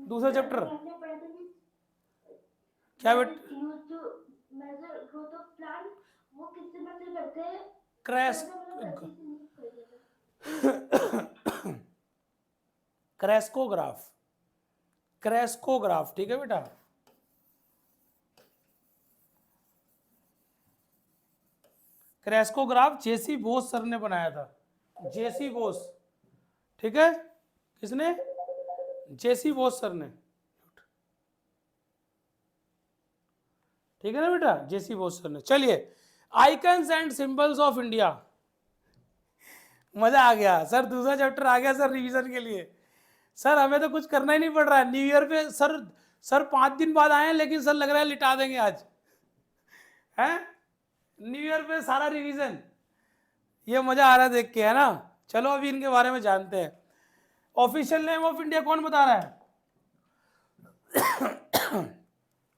दूसरा चैप्टर क्या बेट? क्रैश क्रैस्कोग्राफ, क्रैस्कोग्राफ, ठीक है बेटा। क्रैस्कोग्राफ जेसी बोस सर ने बनाया था, जेसी बोस, ठीक है। किसने? जेसी बोस सर ने, ठीक है ना बेटा, जेसी बोस सर ने। चलिए, icons and symbols of India, मजा आ गया सर, दूसरा चैप्टर आ गया सर रिवीजन के लिए। सर हमें तो कुछ करना ही नहीं पड़ रहा है न्यू ईयर पे। सर 5 दिन बाद आए हैं, लेकिन सर लग रहा है लिटा देंगे आज, हैं? न्यू ईयर पे सारा रिवीजन, ये मजा आ रहा है देख के, है ना। चलो अभी इनके बारे में जानते हैं। ऑफिशियल नेम ऑफ इंडिया कौन बता रहा है?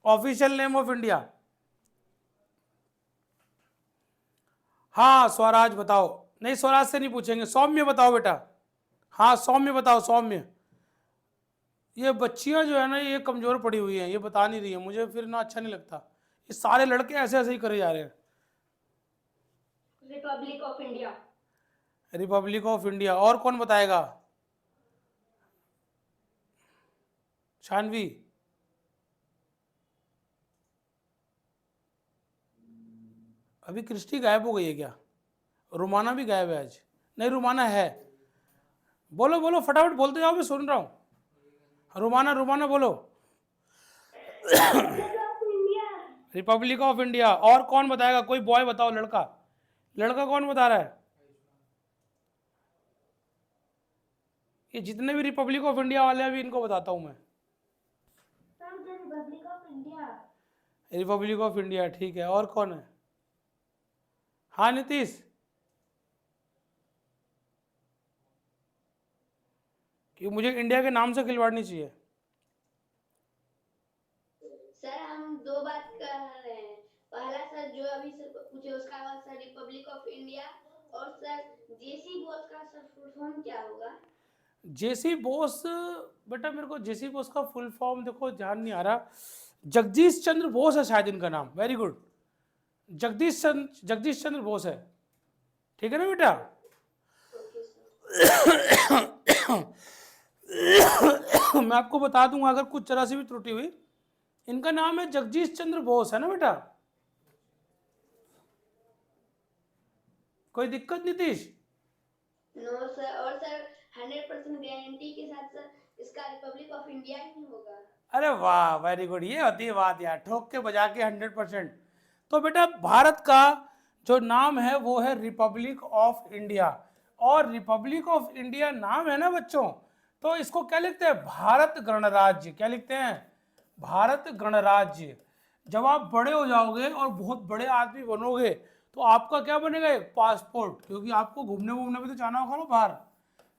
ऑफिशियल नेम ऑफ इंडिया, हाँ स्वराज बताओ। नहीं स्वराज से नहीं पूछेंगे, सौम्य बताओ बेटा। हाँ सौम्य बताओ, सौम्य। ये बच्चियां जो है ना, ये कमजोर पड़ी हुई हैं, ये बता नहीं रही है मुझे, फिर ना अच्छा नहीं लगता। ये सारे लड़के ऐसे ऐसे ही करे जा रहे हैं। Republic of India, Republic of India. और कौन बताएगा? शानवी, अभी क्रिस्टी गायब हो गई है क्या? रुमाना भी गायब है आज? नहीं रुमाना है, बोलो बोलो फटाफट बोलते जाओ, मैं सुन रहा हूँ। रुमाना, रुमाना बोलो। Republic of India. और कौन बताएगा? कोई बॉय बताओ, लड़का, लड़का कौन बता रहा है? ये जितने भी रिपब्लिक ऑफ इंडिया वाले हैं, अभी इनको बताता हूं मैं। Republic of India, Republic of India, ठीक है। और कौन है? हाँ नीतीश, कि मुझे इंडिया के नाम से खिलवाड़नी चाहिए। सर हम दो बात कर रहे हैं। पहला सर जो अभी सर पूछे उसका आवाज सर रिपब्लिक ऑफ इंडिया, और सर जेसी बोस का सर फुल फॉर्म क्या होगा? जेसी बोस, बेटा मेरे को जेसी बोस का फुल फॉर्म देखो ध्यान नहीं आ रहा। जगदीश चंद्र बोस है शायद इनका नाम, वेरी गुड, जगदीश चंद्र बोस है, ठीक है ना बेटा। मैं आपको बता दूंगा अगर कुछ जरा सी भी त्रुटि हुई, इनका नाम है जगदीश चंद्र बोस, है ना बेटा। कोई दिक्कत नीतीश? नो सर, और सर 100% गारंटी के साथ सर इसका रिपब्लिक ऑफ इंडिया ही होगा। अरे वाह, वेरी गुड, ये होती है बात यार, ठोक के बजा के 100%। तो बेटा भारत का जो नाम है वो है रिपब्लिक ऑफ इंडिया, और रिपब्लिक ऑफ इंडिया नाम है ना बच्चों, तो इसको क्या लिखते हैं? भारत गणराज्य। क्या लिखते हैं? भारत गणराज्य। जब आप बड़े हो जाओगे और बहुत बड़े आदमी बनोगे, तो आपका क्या बनेगा? एक पासपोर्ट, क्योंकि आपको घूमने वूमने भी तो जाना होगा ना बाहर,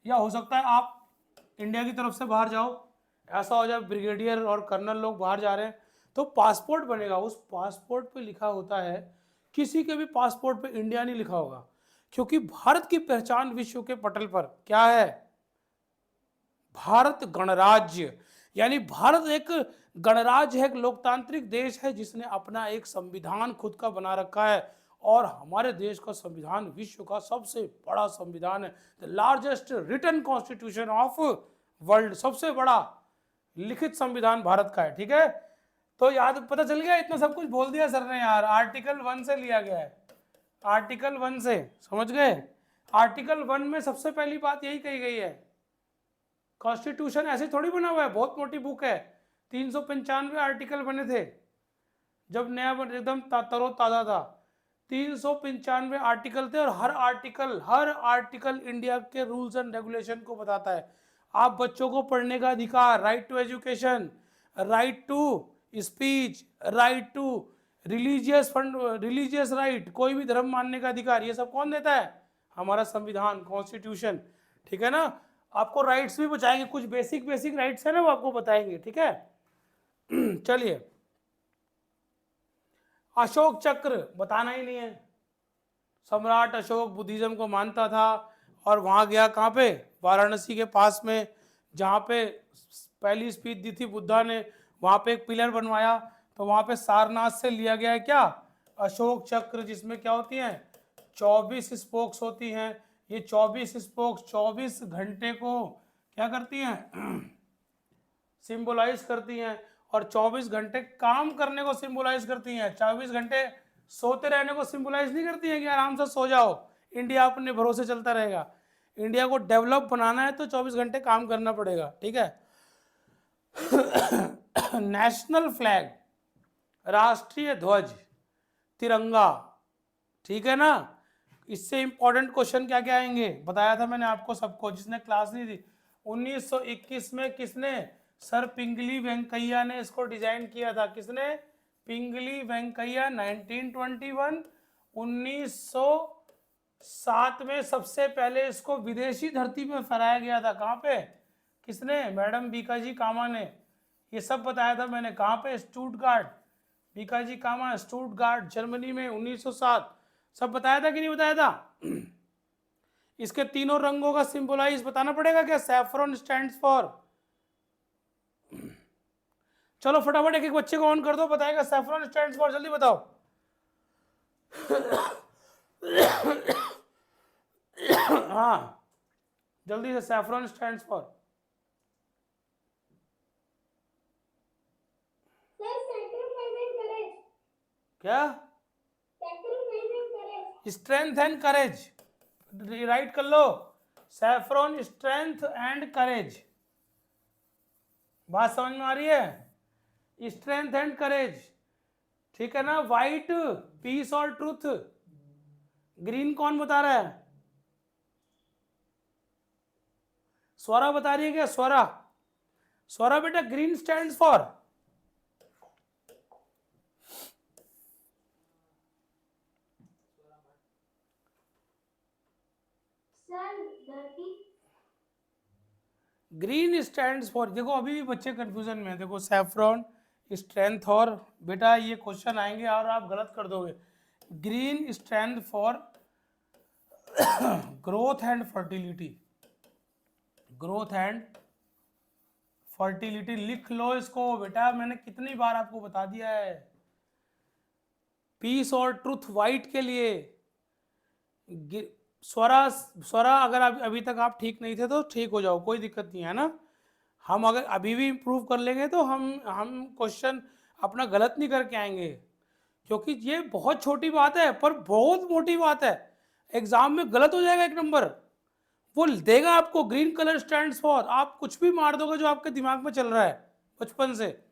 या हो सकता है आप इंडिया की तरफ से बाहर जाओ, ऐसा हो जाए ब्रिगेडियर और कर्नल लोग बाहर जा रहे हैं, तो पासपोर्ट बनेगा। उस पासपोर्ट पे लिखा होता है, किसी के भी पासपोर्ट पे इंडिया नहीं लिखा होगा, क्योंकि भारत की पहचान विश्व के पटल पर क्या है? भारत गणराज्य। यानी भारत एक गणराज्य है, एक लोकतांत्रिक देश है जिसने अपना एक संविधान खुद का बना रखा है, और हमारे देश का संविधान विश्व का सबसे बड़ा संविधान है, the largest written constitution of world, सबसे बड़ा लिखित संविधान भारत का है, ठीक है। तो याद पता चल गया, इतना सब कुछ बोल दिया सर ने यार, आर्टिकल 1 से लिया गया है, आर्टिकल 1 से, समझ गए। आर्टिकल 1 में सबसे पहली बात यही कही गई है, कॉन्स्टिट्यूशन ऐसे थोड़ी बना हुआ है, बहुत मोटी बुक है, 395 आर्टिकल बने थे जब नया एकदम तरोताजा था। 395 आर्टिकल थे, और हर आर्टिकल इंडिया के रूल्स एंड रेगुलेशन को बताता है। आप बच्चों को पढ़ने का अधिकार, right to education, right to speech, right to religious right, कोई भी धर्म मानने का अधिकार, ये सब कौन देता है? हमारा संविधान, कॉन्स्टिट्यूशन, ठीक है ना। आपको राइट्स भी बचाएंगे, कुछ बेसिक राइट्स है ना, वो आपको बताएंगे, ठीक है। चलिए, अशोक चक्र बताना ही नहीं है। सम्राट अशोक बुद्धिज्म को मानता था, और वहां गया कहाँ पे? वाराणसी के पास में जहाँ पे पहली स्पीच दी थी बुद्धा ने, वहाँ पे एक पिलर बनवाया, तो वहाँ पे सारनाथ से लिया गया है क्या, अशोक चक्र, जिसमें क्या होती हैं 24 स्पोक्स होती हैं। ये 24 स्पोक्स 24 घंटे को क्या करती हैं सिंबलाइज करती हैं, और 24 घंटे काम करने को सिंबलाइज करती हैं। 24 घंटे सोते रहने को सिंबलाइज नहीं करती हैं कि आराम से सो जाओ, इंडिया अपने भरोसे चलता रहेगा। इंडिया को डेवलप बनाना है तो 24 घंटे काम करना पड़ेगा, ठीक है। नेशनल फ्लैग, राष्ट्रीय ध्वज, तिरंगा, ठीक है ना। इससे इंपॉर्टेंट क्वेश्चन क्या क्या आएंगे बताया था मैंने आपको सबको, जिसने क्लास नहीं दी। 1921 में किसने, सर पिंगली वेंकैया ने इसको डिजाइन किया था। किसने, पिंगली वेंकैया। 1921, 1907 में सबसे पहले इसको विदेशी धरती में फहराया गया था। कहाँ पे, किसने, मैडम बीकाजी कामा ने। ये सब बताया था मैंने, कहाँ पे, स्टुटगार्ट, बीकाजी कामा, स्टुटगार्ट जर्मनी में 1907। सब बताया था कि नहीं बताया था। इसके तीनों रंगों का सिंबलाइज बताना पड़ेगा क्या, सैफरन स्टैंड्स फॉर। चलो फटाफट एक एक बच्चे को ऑन कर दो, बताएगा सैफरन स्टैंड्स फॉर, जल्दी बताओ। हाँ जल्दी से, सैफरन स्टैंड्स फॉर क्या, स्ट्रेंथ एंड करेज, राइट कर लो, सैफरन स्ट्रेंथ एंड करेज। बात समझ में आ रही है, स्ट्रेंथ एंड करेज, ठीक है ना। वाइट पीस और ट्रूथ, ग्रीन कौन बता रहा है, स्वरा बता रही है क्या, स्वरा, स्वरा बेटा green stands for, green stands for. देखो अभी भी बच्चे कंफ्यूजन में, देखो सैफरन, स्ट्रेंथ, और बेटा ये क्वेश्चन आएंगे और आप गलत कर दोगे। Green stand for growth and fertility, growth and fertility, लिख लो इसको बेटा, मैंने कितनी बार आपको बता दिया है। पीस और ट्रुथ वाइट के लिए, स्वरा, स्वरा अगर अभी तक आप ठीक नहीं थे तो ठीक हो जाओ, कोई दिक्कत नहीं है ना। हम अगर अभी भी इम्प्रूव कर लेंगे तो हम क्वेश्चन अपना गलत नहीं करके आएंगे, क्योंकि ये बहुत छोटी बात है पर बहुत मोटी बात है। एग्जाम में गलत हो जाएगा एक नंबर, वो देगा आपको ग्रीन कलर स्टैंड्स फॉर, आप कुछ भी मार दोगे जो आपके दिमाग में चल रहा है बचपन से।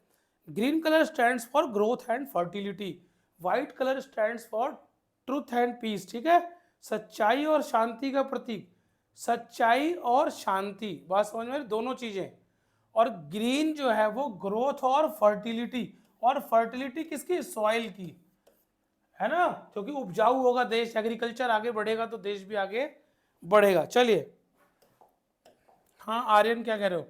Green colour stands for growth and fertility, white colour stands for truth and peace, ठीक है, सच्चाई और शांति का प्रतीक, सच्चाई और शांति, बात समझ में, दोनों चीजें। और ग्रीन जो है वो ग्रोथ और फर्टिलिटी, और फर्टिलिटी किसकी, सॉइल की, है ना, क्योंकि उपजाऊ होगा देश, एग्रीकल्चर आगे बढ़ेगा तो देश भी आगे बढ़ेगा। चलिए, हाँ आर्यन क्या कह रहे हो,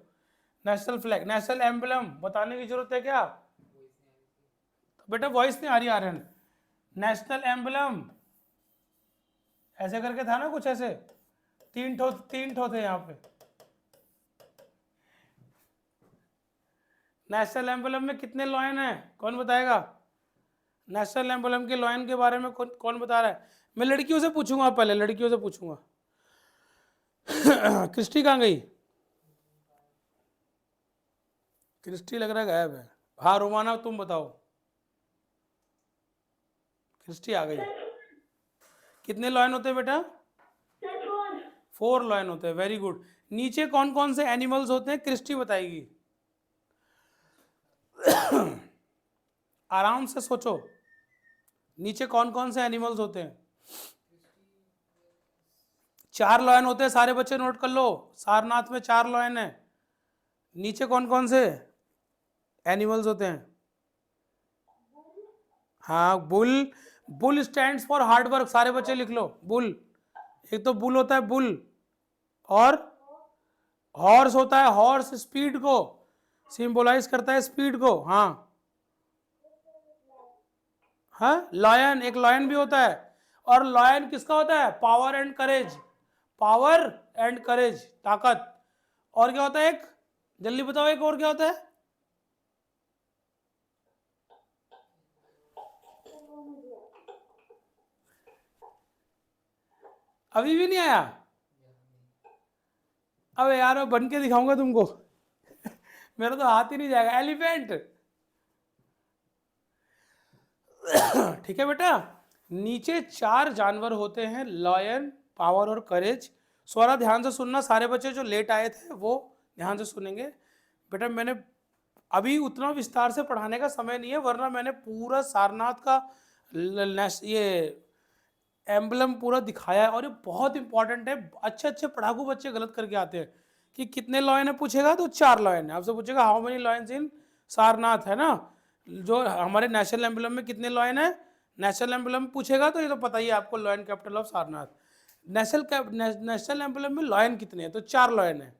नेशनल फ्लैग, नेशनल एम्बलम बताने की जरूरत है क्या, तो बेटा वॉइस नहीं आ रही आर्यन। नेशनल एम्बलम ऐसे करके था ना कुछ ऐसे, तीन ठो थे यहाँ पे। नेशनल एम्बलम में कितने लॉयन है, कौन बताएगा, नेशनल एम्बलम के लॉयन के बारे में कौन बता रहा है। मैं लड़कियों से पूछूंगा, पहले लड़कियों से पूछूंगा। क्रिस्टी कहाँ गई, क्रिस्टी लग रहा है गायब है। हाँ रोमाना तुम बताओ, क्रिस्टी आ गई। कितने लॉयन होते हैं बेटा, 4 लॉयन होते हैं, वेरी गुड। नीचे कौन कौन से एनिमल्स होते हैं क्रिस्टी बताएगी। आराम से सोचो, नीचे कौन कौन से एनिमल्स होते हैं। 4 लॉयन होते हैं, सारे बच्चे नोट कर लो, सारनाथ में 4 लॉयन है। नीचे कौन कौन से एनिमल्स होते हैं, हाँ bull, bull stands for hard work, सारे बच्चे लिख लो बुल। एक तो बुल होता है बुल, और हॉर्स होता है, हॉर्स स्पीड को सिंबलाइज करता है, स्पीड को, हाँ हाँ। लॉयन, एक लॉयन भी होता है, और लॉयन किसका होता है, power and courage, power and courage, ताकत। और क्या होता है एक जल्दी बताओ एक और क्या होता है? अभी भी नहीं आया? अबे यार मैं बन के दिखाऊंगा तुमको। मेरा तो हाथ ही नहीं जाएगा। एलिफेंट। ठीक है बेटा। नीचे 4 जानवर होते हैं, लॉयन, पावर और करेज। स्वरा ध्यान से सुनना, सारे बच्चे जो लेट आए थे वो ध्यान से सुनेंगे। बेटा मैंने अभी उतना विस्तार से पढ़ाने का समय नहीं है, वरना मैंने पूरा सारनाथ का ये एम्बलम पूरा दिखाया है, और ये बहुत इंपॉर्टेंट है। अच्छे अच्छे पढ़ाकू बच्चे गलत करके आते हैं कि कितने लॉयन है पूछेगा तो 4 लॉयन है। आपसे पूछेगा हाउ मेनी लॉयंस इन सारनाथ, है ना, जो हमारे नेशनल एम्बलम में कितने लॉयन है, नेशनल एम्बलम पूछेगा तो ये तो पता ही है आपको, lion capital of Sarnath. National emblem में लॉयन कितने हैं, तो 4 लॉयन है।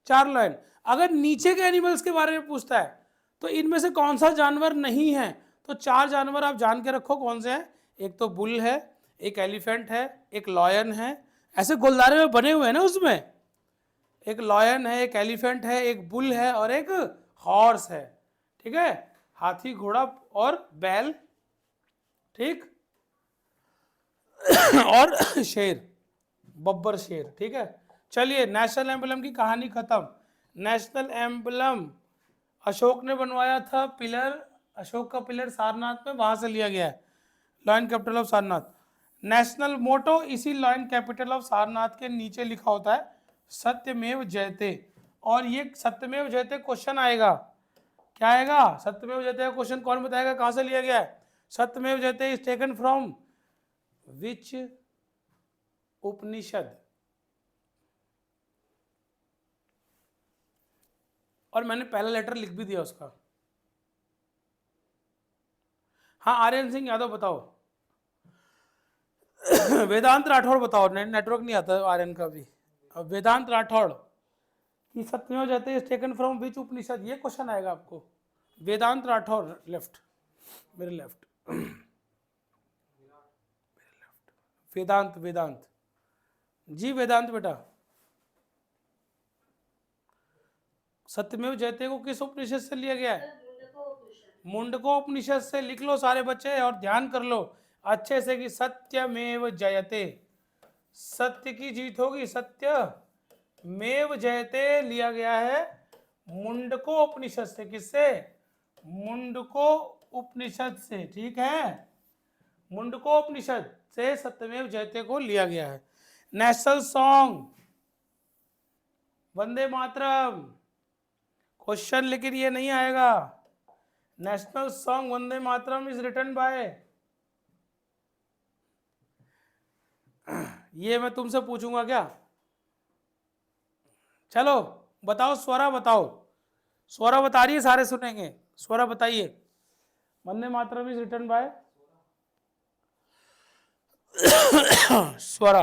4 लॉयन। अगर नीचे के एनिमल्स के बारे में पूछता है तो इनमें से कौन सा जानवर नहीं है, तो 4 जानवर आप जान के रखो कौन से हैं। एक तो बुल है, एक एलिफेंट है, एक लॉयन है, ऐसे गोलदारे में बने हुए हैं ना उसमें, एक लॉयन है, एक एलिफेंट है, एक बुल है और एक हॉर्स है। ठीक है, हाथी, घोड़ा और बैल, ठीक, और शेर, बब्बर शेर। ठीक है, चलिए नेशनल एम्बलम की कहानी खत्म। नेशनल एम्बलम अशोक ने बनवाया था, पिलर, अशोक का पिलर सारनाथ में, वहां से लिया गया है, lion capital of Sarnath. National motto इसी लॉयन कैपिटल ऑफ सारनाथ के नीचे लिखा होता है, सत्यमेव जयते। और ये सत्यमेव जयते क्वेश्चन आएगा, क्या आएगा? सत्यमेव जयते का क्वेश्चन कौन बताएगा कहां से लिया गया है? सत्यमेव जयते इज टेकन फ्रॉम विच उपनिषद? और मैंने पहला लेटर लिख भी दिया उसका। हाँ आर्यन सिंह यादव बताओ। वेदांत राठौड़ बताओ, नेटवर्क नहीं आता आर्यन का भी। वेदांत राठौड़ कि सत्यमेव जयते इज टेकन फ्रॉम विच उपनिषद, ये क्वेश्चन आएगा आपको। वेदांत राठौड़, लेफ्ट, मेरे लेफ्ट, वेदांत, वेदांत जी, वेदांत बेटा। सत्यमेव जयते को किस उपनिषद से लिया गया है? मुंडको उपनिषद से। लिख लो सारे बच्चे और ध्यान कर लो अच्छे से कि सत्यमेव जयते, सत्य की जीत होगी, सत्य मेव जयते लिया गया है मुंडको उपनिषद से। किससे? मुंडको उपनिषद से। ठीक है, मुंडको उपनिषद से सत्यमेव जयते को लिया गया है। National song Vande Mataram, question लेकिन ये नहीं आएगा। National song Vande Mataram is written by, ये मैं तुमसे पूछूंगा क्या? चलो बताओ, स्वरा बताओ, स्वरा बता रही है, सारे सुनेंगे। स्वरा बताइए, Vande Mataram is written by Swara.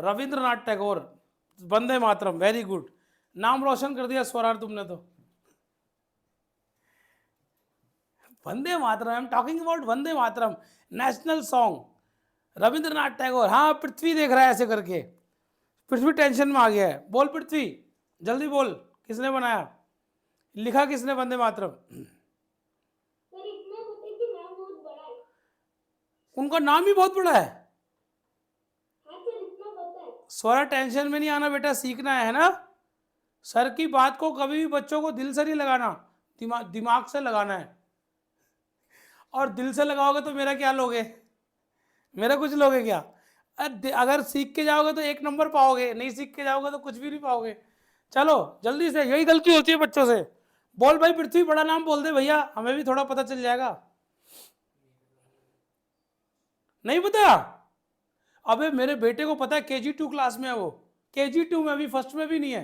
Rabindranath Tagore. Vande Mataram, very good, नाम रोशन कर दिया स्वरा तुमने तो। Vande Mataram, I am talking about Vande Mataram, national song, Rabindranath Tagore. हाँ पृथ्वी देख रहा है ऐसे करके, पृथ्वी टेंशन में आ गया है। बोल पृथ्वी, जल्दी बोल, किसने बनाया, लिखा किसने वंदे मातरम? उनका नाम ही बहुत बड़ा है। स्वरा टेंशन में नहीं आना बेटा, सीखना है ना। सर की बात को कभी भी बच्चों को दिल से नहीं लगाना, दिमाग से लगाना है। और दिल से लगाओगे तो मेरा क्या लोगे, मेरा कुछ लोगे क्या? अगर सीख के जाओगे तो 1 नंबर पाओगे, नहीं सीख के जाओगे तो कुछ भी नहीं पाओगे। चलो जल्दी से, यही गलती होती है बच्चों से। बोल भाई पृथ्वी, बड़ा नाम बोल दे भैया, हमें भी थोड़ा पता चल जाएगा। नहीं पता? अबे मेरे बेटे को पता है, KG2 क्लास में है वो, KG2 में, अभी फर्स्ट में भी नहीं है।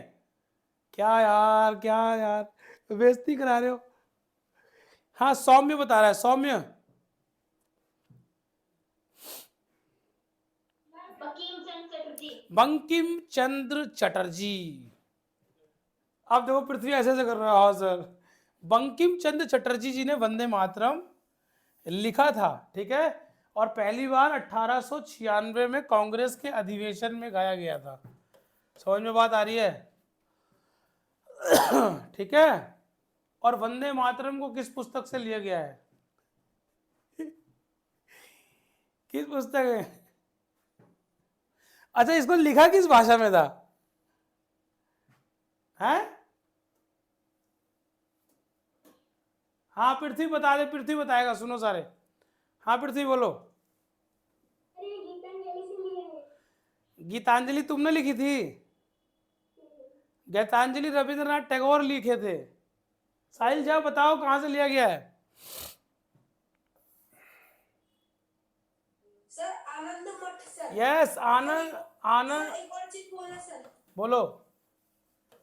क्या यार, क्या यार, बेइज्जती करा रहे हो। हाँ सौम्य बता रहा है, सौम्य। बंकिम चंद्र चटर्जी। अब देखो पृथ्वी ऐसे ऐसे कर रहा है, हाँ सर। बंकिम चंद्र चटर्जी जी ने वंदे मातरम लिखा था, ठीक है, और पहली बार 1896 में कांग्रेस के अधिवेशन में गाया गया था। समझ में बात आ रही है? ठीक है। और वंदे मातरम को किस पुस्तक से लिया गया है? किस पुस्तक है? अच्छा, इसको लिखा किस भाषा में था? हैं? हाँ पृथ्वी बता दे, पृथ्वी बताएगा, सुनो सारे। हाँ पृथ्वी बोलो। गीतांजलि तुमने लिखी थी? गीतांजलि रविंद्रनाथ टैगोर लिखे थे। साहिल जाओ बताओ कहां से लिया गया है? सर आनंद मठ sir. Yes, Anand Anand. Sir एक और चीज बोला सर। बोलो।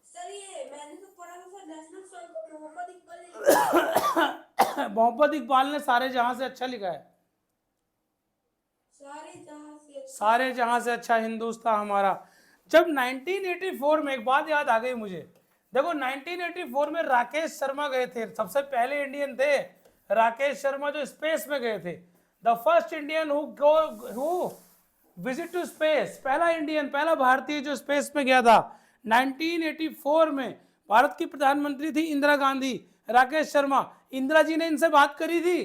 सर ये मैंने तो पढ़ा था sir, national song Mohammad Iqbal ने लिखा मोहम्मद इकबाल ने सारे जहां से अच्छा लिखा है। सारे जहां से अच्छा हिंदुस्तान हमारा। जब 1984 में, एक बात याद आ गई मुझे, देखो 1984 में राकेश शर्मा गए थे, सबसे पहले इंडियन थे राकेश शर्मा जो स्पेस में गए थे। The first Indian who visit to space, पहला इंडियन, पहला भारतीय जो स्पेस में गया था 1984 में। भारत की प्रधानमंत्री थी इंदिरा गांधी, राकेश शर्मा। इंदिरा जी ने इनसे बात करी थी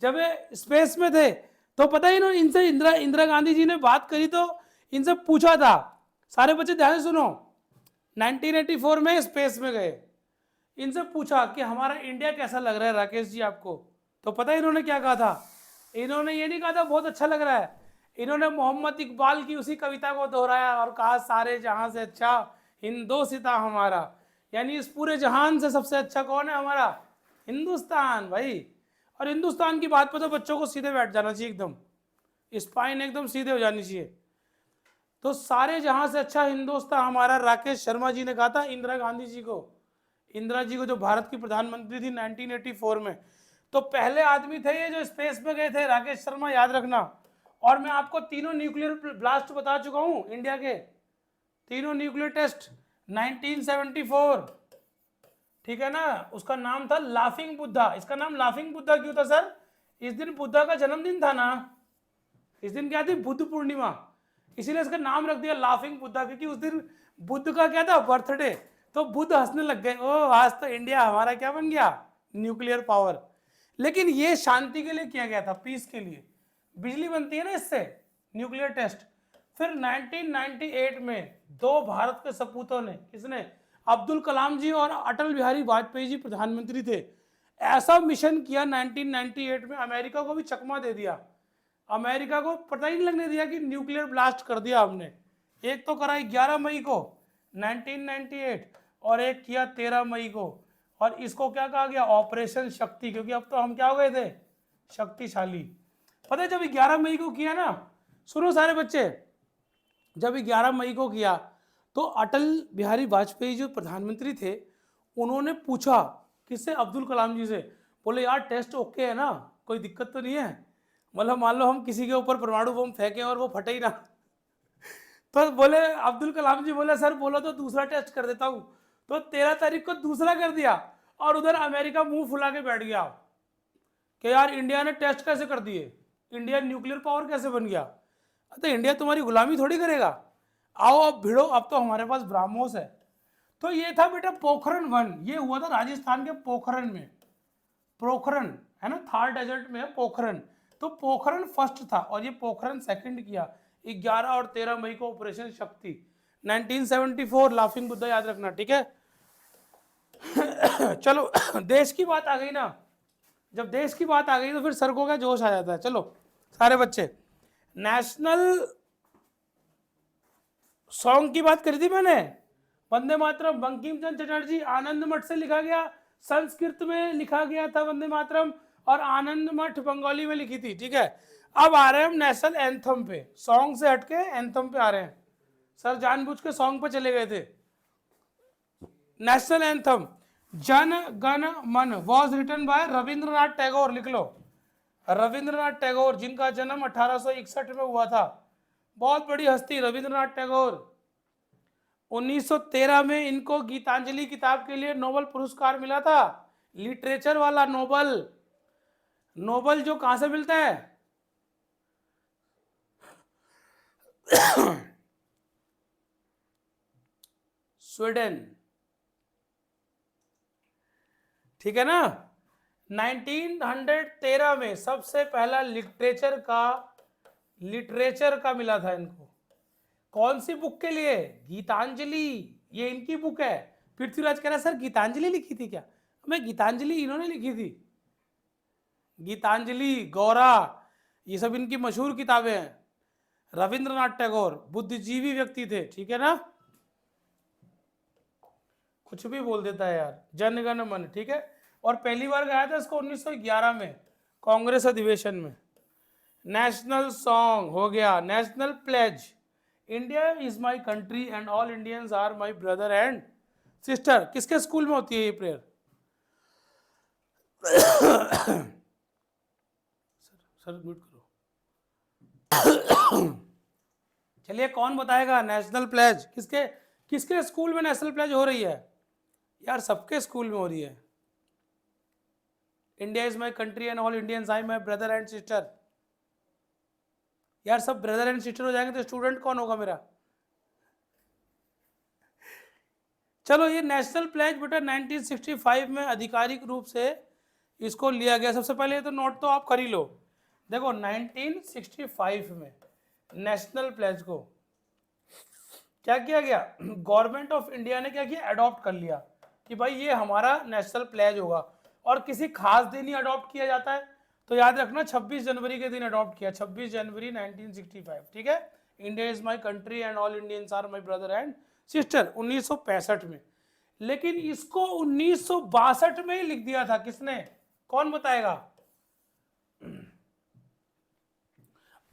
जब ये स्पेस में थे, तो पता ही इन्होंने इनसे इंदिरा गांधी जी ने बात करी तो इनसे पूछा था। सारे बच्चे ध्यान से सुनो, 1984 में स्पेस में गए, इनसे पूछा कि हमारा इंडिया कैसा लग रहा है राकेश जी आपको, तो पता है इन्होंने क्या कहा था? इन्होंने ये नहीं कहा था बहुत अच्छा लग रहा है, इन्होंने मोहम्मद इकबाल की उसी कविता को दोहराया और कहा सारे जहां से अच्छा हिंदुस्तान हमारा। यानी इस पूरे जहान से सबसे अच्छा कौन है? हमारा हिंदुस्तान भाई। और हिंदुस्तान की बात पे तो बच्चों को सीधे बैठ जाना चाहिए, एकदम स्पाइन एकदम सीधे हो जानी चाहिए। तो सारे जहां से अच्छा हिंदुस्तान हमारा राकेश शर्मा जी ने कहा था इंदिरा गांधी जी को, इंदिरा जी को जो भारत की प्रधानमंत्री थी 1984 में। तो पहले आदमी थे ये जो स्पेस में गए थे, राकेश शर्मा, याद रखना। और मैं आपको तीनों न्यूक्लियर ब्लास्ट बता चुका हूं इंडिया के, तीनों न्यूक्लियर टेस्ट 1974, ठीक है ना। उसका नाम था लाफिंग बुद्धा। इसका नाम लाफिंग बुद्धा क्यों था सर? इस दिन बुद्धा का जन्मदिन था ना, इस दिन क्या थी? बुद्ध पूर्णिमा, इसीलिए इसका नाम रख दिया लाफिंग बुद्धा, क्योंकि उस दिन बुद्ध का क्या था? बर्थडे। तो बुद्ध हंसने लग गए, ओ आज तो इंडिया हमारा क्या बन गया? Nuclear power. लेकिन ये शांति के लिए किया गया था, पीस के लिए। बिजली बनती है ना इससे, न्यूक्लियर टेस्ट। फिर 1998 में दो भारत के सपूतों ने, किसने? अब्दुल कलाम जी और अटल बिहारी वाजपेयी जी प्रधानमंत्री थे। ऐसा मिशन किया 1998 में, अमेरिका को भी चकमा दे दिया। अमेरिका को पता ही नहीं लगने दिया कि न्यूक्लियर ब्लास्ट कर दिया हमने। एक तो करा 11 मई को 1998 और एक किया 13 मई को। और इसको क्या कहा गया? ऑपरेशन शक्ति, क्योंकि अब तो हम क्या हो गए थे? शक्तिशाली। पता है जब 11 मई को किया ना, सुनो सारे बच्चे, जब 11 मई को किया तो अटल बिहारी वाजपेयी जो प्रधानमंत्री थे उन्होंने पूछा किससे? अब्दुल कलाम जी से। बोले यार टेस्ट ओके है ना, कोई दिक्कत तो नहीं है? मतलब मान लो हम किसी के ऊपर परमाणु बम फेंके और वो फटे ही ना। तो बोले अब्दुल कलाम जी, बोले सर बोलो तो दूसरा टेस्ट कर देता हूं। तो 13 तारीख को दूसरा कर दिया और उधर अमेरिका मुंह फुला के बैठ गया कि यार इंडिया ने टेस्ट कैसे कर दिए, इंडिया न्यूक्लियर पावर कैसे बन गया? तो इंडिया तुम्हारी गुलामी थोड़ी करेगा, आओ अब भिड़ो, अब तो हमारे पास ब्राह्मोस है। तो ये था बेटा पोखरण 1, ये हुआ था राजस्थान के पोखरण में। पोखरण है ना, थार डेजर्ट में है पोखरण। तो पोखरण फर्स्ट था और ये पोखरण सेकंड किया 11 और 13 मई को ऑपरेशन शक्ति 1974, लाफिंग बुद्धा याद रखना, ठीक है। चलो देश की बात आ गई ना, जब देश की बात आ गई तो फिर सर को क्या जोश आ जाता है। चलो सारे बच्चे, नेशनल सॉन्ग की बात करी थी मैंने, वंदे मातरम, बंकिम चंद्र चटर्जी, आनंद मठ से लिखा गया, संस्कृत में लिखा गया था वंदे मातरम, और आनंद मठ बंगाली में लिखी थी, ठीक है। अब आ रहे हैं हम नेशनल एंथम पे, सॉन्ग से हटके एंथम पे आ रहे हैं। सर जानबूझ के सॉन्ग पे चले गए थे। National anthem Jana Gana Mana was written by Rabindranath Tagore, लिख लो, रविंद्रनाथ टैगोर, जिनका जन्म 1861 में हुआ था। बहुत बड़ी हस्ती रविंद्रनाथ टैगोर। 1913 में इनको गीतांजलि किताब के लिए नोबेल पुरस्कार मिला था, लिटरेचर वाला नोबेल। नोबेल जो कहां से मिलता है? स्वीडन। ठीक है ना। 1913 में सबसे पहला लिटरेचर का मिला था इनको। कौन सी बुक के लिए? गीतांजलि, ये इनकी बुक है। पृथ्वीराज कह रहा है सर गीतांजलि लिखी थी क्या? मैं गीतांजलि इन्होंने लिखी थी। गीतांजलि, गौरा, ये सब इनकी मशहूर किताबें हैं। रविंद्रनाथ टैगोर बुद्धिजीवी व्यक्ति थे, ठीक है ना। कुछ भी बोल देता है यार। जनगण मन, ठीक है। और पहली बार गाया था इसको 1911 में कांग्रेस अधिवेशन में। नेशनल सॉन्ग हो गया, national pledge, India is my country and all Indians are my brother and sister. किसके स्कूल में होती है ये प्रेयर? सर म्यूट करो। चलिए कौन बताएगा नेशनल प्लेज? किसके किसके स्कूल में नेशनल प्लेज हो रही है? यार सबके स्कूल में हो रही है। India is my country and all Indians I my brother and sister. यार सब ब्रदर एंड सिस्टर हो जाएंगे तो स्टूडेंट कौन होगा मेरा? चलो ये नेशनल प्लेज बेटा 1965 में आधिकारिक रूप से इसको लिया गया। सबसे पहले तो नोट तो आप कर ही लो। देखो 1965 में नेशनल प्लेज को क्या किया गया? गवर्नमेंट ऑफ इंडिया ने क्या किया? अडॉप्ट कर लिया कि भाई ये हमारा नेशनल प्लेज होगा। और किसी खास दिन ही अडॉप्ट किया जाता है, तो याद रखना 26 जनवरी के दिन अडॉप्ट किया, 26 जनवरी 1965, ठीक है। India is my country and all Indians are my brother and sister 1965 में। लेकिन इसको 1962 में ही लिख दिया था। किसने? कौन बताएगा?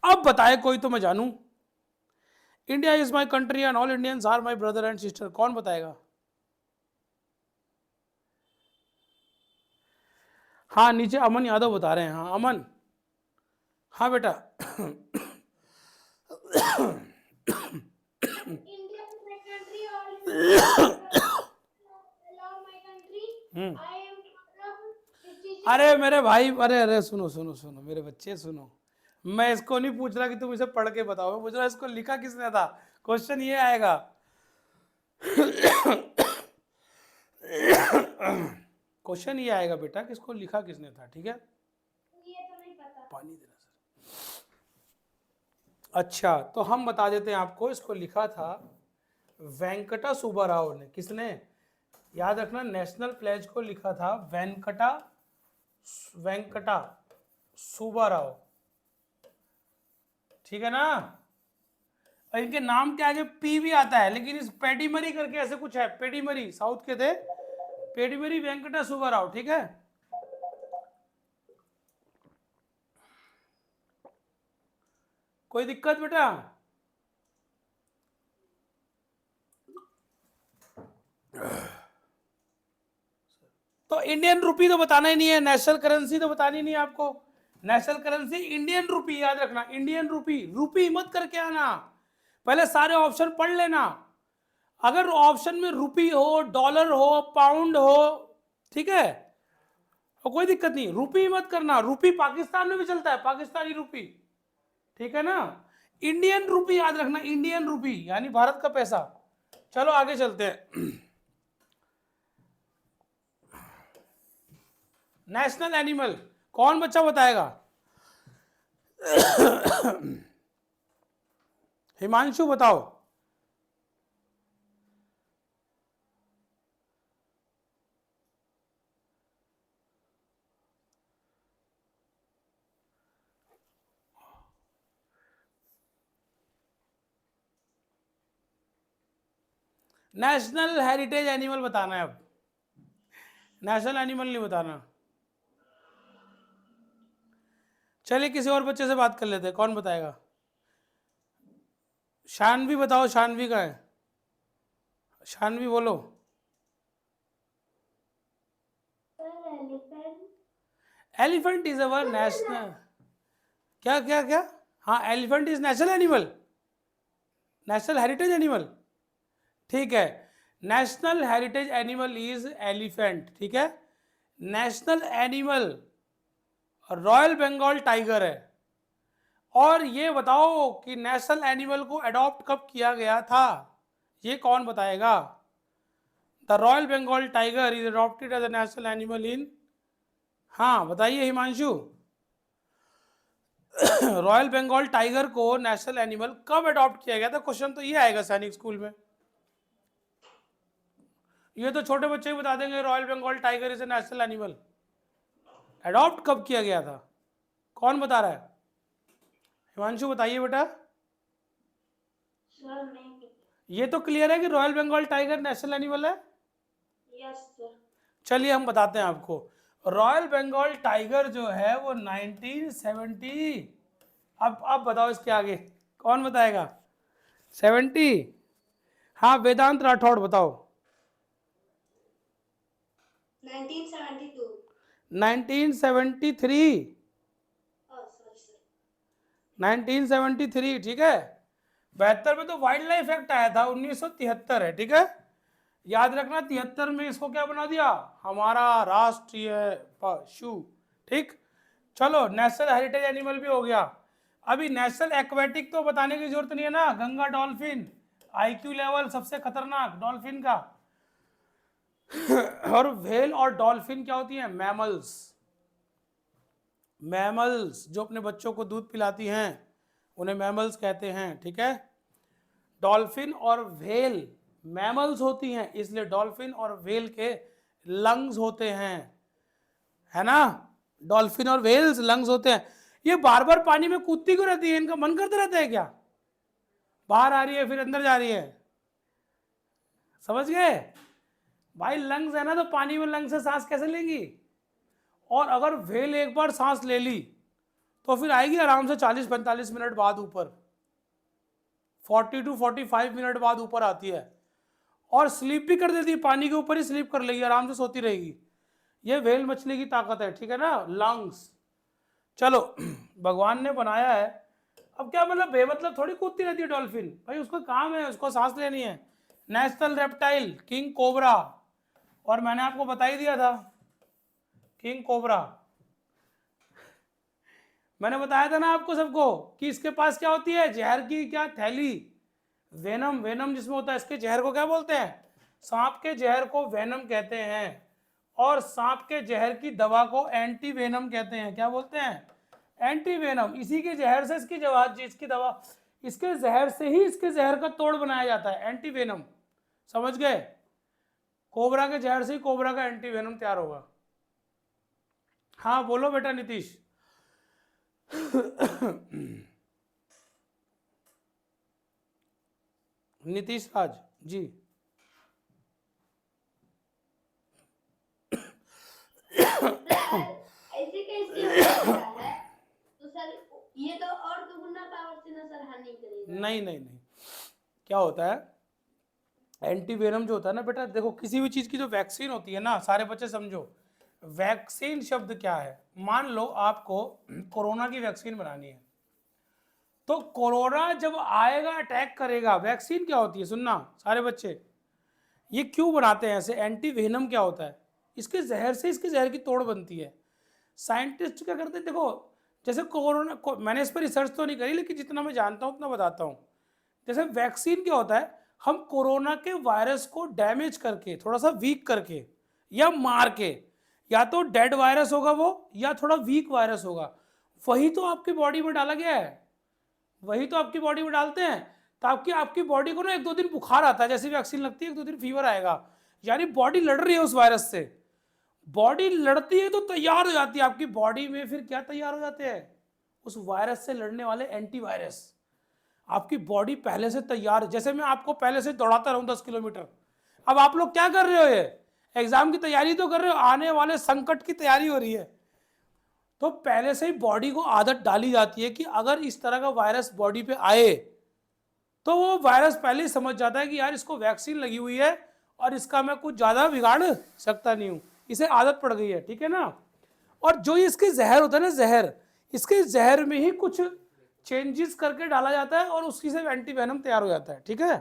अब बताए कोई तो मैं जानूं। India is my country and all Indians are my brother and sister, कौन बताएगा? हाँ नीचे अमन यादव बता रहे हैं। हाँ अमन, हाँ बेटा। India is my country, all love my country. I am proud of citizen. अरे मेरे भाई, अरे सुनो सुनो सुनो मेरे बच्चे सुनो। मैं इसको नहीं पूछ रहा कि तुम इसे पढ़ के बताओ, मैं पूछ रहा इसको लिखा किसने था। क्वेश्चन ये आएगा। क्वेश्चन ये आएगा बेटा कि इसको लिखा किसने था, ठीक है। ये तो नहीं पता। पानी देना सर। अच्छा तो हम बता देते हैं आपको, इसको लिखा था वेंकटा सुब्बाराव ने। किसने? याद रखना नेशनल प्लेज को लिखा था वेंकटा सुब्बाराव, ठीक है ना। और इनके नाम के आगे पी भी आता है, लेकिन इस पेडीमरी करके ऐसे कुछ है। पेडीमरी साउथ के थे, पेडीमरी वेंकटा सुब्बाराव, ठीक है। कोई दिक्कत बेटा? तो इंडियन रुपी तो बताना ही नहीं है, नेशनल करेंसी तो बतानी नहीं है आपको। नेशनल करेंसी इंडियन रुपी, याद रखना इंडियन रुपी। रुपी मत करके आना, पहले सारे ऑप्शन पढ़ लेना। अगर ऑप्शन में रुपी हो, डॉलर हो, पाउंड हो, ठीक है, तो कोई दिक्कत नहीं। रुपी मत करना। रुपी पाकिस्तान में भी चलता है, पाकिस्तानी रुपी, ठीक है ना। इंडियन रुपी याद रखना, इंडियन रुपी यानी भारत का पैसा। चलो आगे चलते हैं। नेशनल एनिमल कौन बच्चा बताएगा? हिमांशु बताओ। नेशनल हेरिटेज एनिमल बताना है अब, नेशनल एनिमल नहीं बताना। चलिए किसी और बच्चे से बात कर लेते हैं, कौन बताएगा? शानवी बताओ, शानवी का है, शानवी बोलो। एलिफेंट इज अवर नेशनल, क्या क्या क्या? हाँ elephant is national animal, national heritage animal, ठीक है। National heritage animal is elephant, ठीक है। National animal royal Bengal tiger है। और ये बताओ कि नेशनल एनिमल को अडॉप्ट कब किया गया था, ये कौन बताएगा? The royal Bengal tiger is adopted as a national animal in, हाँ बताइए हिमांशु, रॉयल बंगाल टाइगर को नेशनल एनिमल कब अडॉप्ट किया गया था? क्वेश्चन तो ये आएगा सैनिक स्कूल में। ये तो छोटे बच्चे ही बता देंगे royal Bengal tiger is a national animal. Adopt कब किया गया था? कौन बता रहा है? हिमांशु बताइए बेटा। सर नहीं। ये तो क्लियर है कि royal Bengal tiger national animal है। Yes sir. चलिए हम बताते हैं आपको। रॉयल बंगाल टाइगर जो है वो 1970, अब बताओ इसके आगे कौन बताएगा? 70? हाँ वेदांत राठौड़ बताओ। 1972। 1973। Sorry sir. 1973 ठीक है। 72 में तो वाइल्ड लाइफ एक्ट आया था, 1973 है ठीक है। याद रखना 73 में इसको क्या बना दिया? हमारा राष्ट्रीय पशु। ठीक, चलो नेशनल हेरिटेज एनिमल भी हो गया। अभी नेशनल एक्वेटिक तो बताने की जरूरत नहीं है ना, गंगा डॉल्फिन, आईक्यू लेवल सबसे खतरनाक डॉल्फिन का। और व्हेल और डॉल्फिन क्या होती हैं? मैमल्स। मैमल्स जो अपने बच्चों को दूध पिलाती हैं उन्हें मैमल्स कहते हैं ठीक है। डॉल्फिन और व्हेल मैमल्स होती हैं, इसलिए डॉल्फिन और व्हेल के लंग्स होते हैं, है ना। डॉल्फिन और व्हेल्स लंग्स होते हैं। ये बार बार पानी में कूदती क्यों रहती है? इनका मन करता रहता है क्या? बाहर आ रही है फिर अंदर जा रही है, समझ गए भाई? लंग्स है ना, तो पानी में लंग्स से सांस कैसे लेंगी? और अगर व्हेल एक बार सांस ले ली तो फिर आएगी आराम से 40-45 मिनट बाद ऊपर, 40 to 45 मिनट बाद ऊपर आती है और स्लीप भी कर देती है, पानी के ऊपर ही स्लीप कर लेगी, आराम से सोती रहेगी। ये व्हेल मछली की ताकत है ठीक है ना, लंग्स। चलो भगवान ने बनाया है, अब क्या मतलब बेमतलब थोड़ी कूदती रहती है डॉल्फिन, भाई उसका काम है, उसको सांस लेनी है। नेशनल रेप्टाइल किंग कोबरा, और मैंने आपको बता ही दिया था किंग कोबरा, मैंने बताया था ना आपको सबको कि इसके पास क्या होती है? जहर की क्या थैली, वेनम। वेनम जिसमें होता है, इसके जहर को क्या बोलते हैं? सांप के जहर को वेनम कहते हैं, और सांप के जहर की दवा को एंटी वेनम कहते हैं। क्या बोलते हैं? Anti venom. इसी के जहर से इसकी दवा, इसके जहर से ही इसके जहर का तोड़ बनाया जाता है, एंटी वेनम। समझ गए? कोबरा के जहर से ही कोबरा का एंटी वेनम तैयार होगा। हाँ बोलो बेटा नीतीश। नीतीश राज जी। ऐसे कैसे हो सकता है? तो सर ये तो और दुगुना पावर से ना सर हानि करेगा। नहीं, क्या होता है? एंटी वेनम जो होता है ना बेटा, देखो किसी भी चीज की जो वैक्सीन होती है ना, सारे बच्चे समझो, वैक्सीन शब्द क्या है? मान लो आपको कोरोना की वैक्सीन बनानी है, तो कोरोना जब आएगा अटैक करेगा, वैक्सीन क्या होती है? सुनना सारे बच्चे, ये क्यों बनाते हैं ऐसे? एंटी वेनम क्या होता है? इसके जहर से इसके जहर की तोड़ बनती है। साइंटिस्ट क्या करते हैं, देखो जैसे कोरोना को, मैंने इस पर रिसर्च तो नहीं करी, लेकिन जितना मैं जानता हूँ उतना बताता हूँ। जैसे वैक्सीन क्या होता है, हम कोरोना के वायरस को डैमेज करके, थोड़ा सा वीक करके या मार के, या तो डेड वायरस होगा वो, या थोड़ा वीक वायरस होगा, वही तो आपकी बॉडी में डाला गया है, वही तो आपकी बॉडी में डालते हैं। तो आपकी बॉडी को ना 1-2 दिन बुखार आता है, जैसे वैक्सीन लगती है 1-2 दिन फीवर आएगा, यानी बॉडी लड़ रही है उस वायरस से। बॉडी लड़ती है तो तैयार हो जाती है आपकी बॉडी में, फिर क्या तैयार हो जाते हैं? उस वायरस से लड़ने वाले एंटीवायरस। आपकी बॉडी पहले से तैयार, जैसे मैं आपको पहले से दौड़ाता रहूं 10 किलोमीटर, अब आप लोग क्या कर रहे हो? ये एग्जाम की तैयारी तो कर रहे हो, आने वाले संकट की तैयारी हो रही है। तो पहले से ही बॉडी को आदत डाली जाती है कि अगर इस तरह का वायरस बॉडी पे आए तो वो वायरस पहले ही समझ जाता है कि यार इसको वैक्सीन लगी हुई है और इसका मैं कुछ ज़्यादा बिगाड़ सकता नहीं हूँ, इसे आदत पड़ गई है, ठीक है ना। और जो इसके जहर होता है ना, जहर, इसके जहर में ही कुछ चेंजेस करके डाला जाता है और उसकी से एंटी वेनम तैयार हो जाता है, ठीक है।